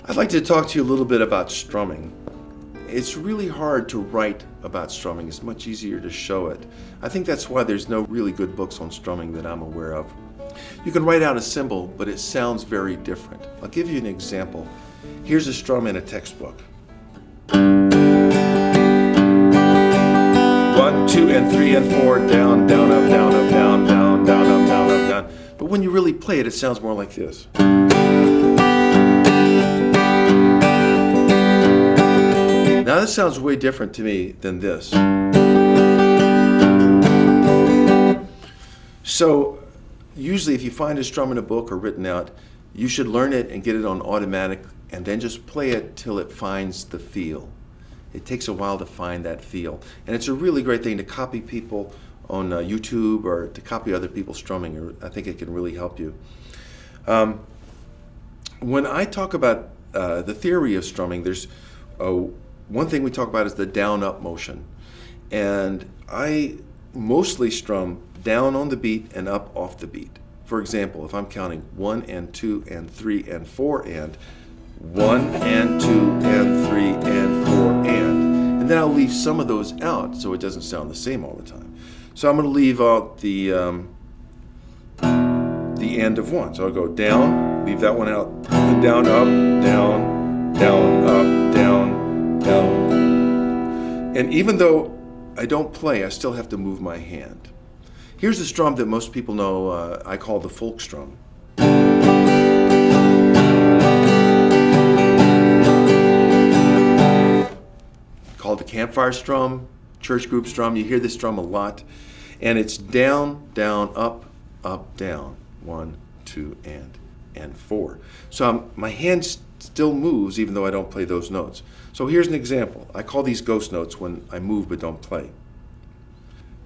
I'd like to talk to you a little bit about strumming. It's really hard to write about strumming. It's much easier to show it. I think that's why there's no really good books on strumming that I'm aware of. You can write out a symbol, but it sounds very different. I'll give you an example. Here's a strum in a textbook. 1, 2, and 3, and 4, down, down, up, down, up, down, down, down, up, down, up, down. But when you really play it, it sounds more like this. Now this sounds way different to me than this. So usually if you find a strum in a book or written out, you should learn it and get it on automatic and then just play it till it finds the feel. It takes a while to find that feel. And it's a really great thing to copy people on YouTube or to copy other people's strumming. I think it can really help you. When I talk about the theory of strumming, there's one thing we talk about is the down-up motion. And I mostly strum down on the beat and up off the beat. For example, if I'm counting 1 and 2 and 3 and 4 and 1 and 2 and 3 and 4 and then I'll leave some of those out so it doesn't sound the same all the time. So I'm going to leave out the end of 1. So I'll go down, leave that one out, and down, up, down, down, up, down, down. And even though I don't play, I still have to move my hand. Here's a strum that most people know I call the folk strum. Called the campfire strum, church group strum. You hear this strum a lot. And it's down, down, up, down. 1, 2, and 4. So my hand still moves even though I don't play those notes. So here's an example. I call these ghost notes when I move but don't play.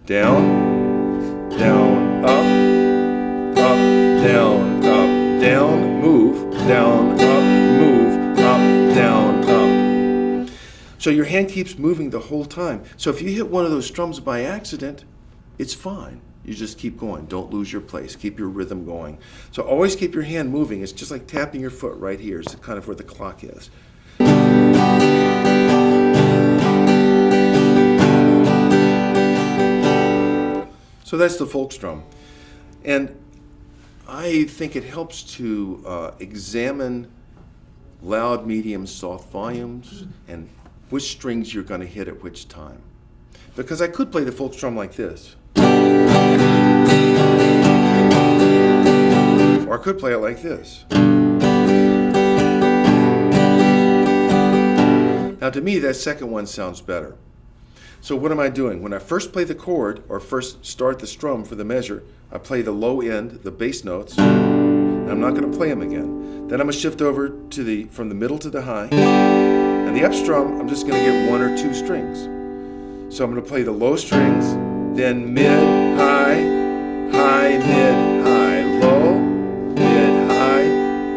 Down, down, up, down, up, down, move, down, up, move, up, down, up. So your hand keeps moving the whole time. So if you hit one of those strums by accident, it's fine. You just keep going. Don't lose your place. Keep your rhythm going. So always keep your hand moving. It's just like tapping your foot right here. It's kind of where the clock is. So that's the folk strum. And I think it helps to examine loud, medium, soft volumes and which strings you're going to hit at which time. Because I could play the folk strum like this. Or I could play it like this. Now to me, that second one sounds better. So what am I doing? When I first play the chord, or first start the strum for the measure, I play the low end, the bass notes, and I'm not going to play them again. Then I'm going to shift over to from the middle to the high, and the up strum, I'm just going to get 1 or 2 strings. So I'm going to play the low strings, then mid, high, high, mid, high, low, mid, high,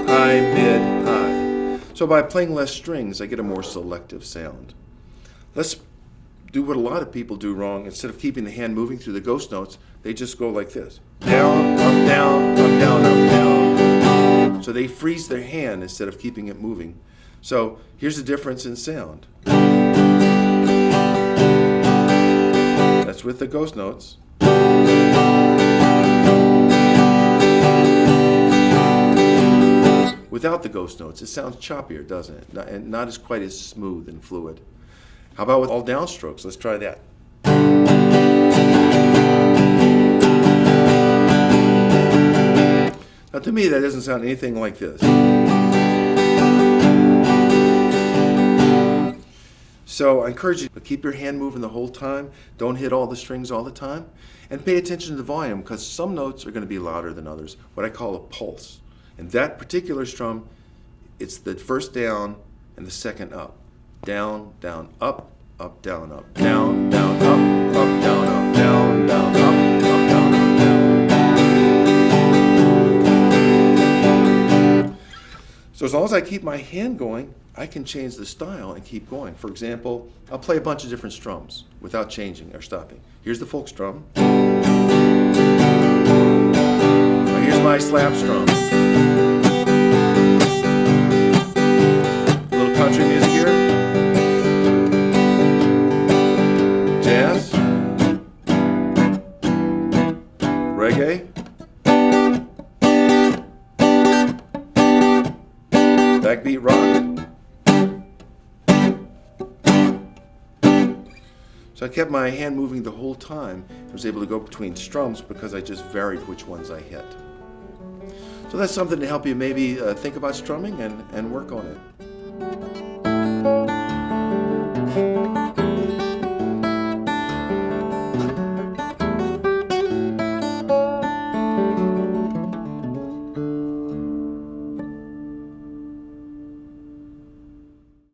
high, mid, high. So by playing less strings, I get a more selective sound. Let's do what a lot of people do wrong. Instead of keeping the hand moving through the ghost notes, they just go like this. Down, up, down, up, down, up, down. So they freeze their hand instead of keeping it moving. So here's the difference in sound. That's with the ghost notes. Without the ghost notes, it sounds choppier, doesn't it? And not as quite as smooth and fluid. How about with all downstrokes? Let's try that. Now to me, that doesn't sound anything like this. So I encourage you to keep your hand moving the whole time. Don't hit all the strings all the time. And pay attention to the volume, because some notes are going to be louder than others, what I call a pulse. And that particular strum, it's the first down and the second up. Down, down, up, up, down, up. Down, down, up, up, down, up. Down, down, up, up, down, up, down. So as long as I keep my hand going, I can change the style and keep going. For example, I'll play a bunch of different strums without changing or stopping. Here's the folk strum. Now here's my slap strum. A little country music here. Jazz. Reggae. Backbeat rock. So I kept my hand moving the whole time. I was able to go between strums because I just varied which ones I hit. So that's something to help you maybe think about strumming and work on it.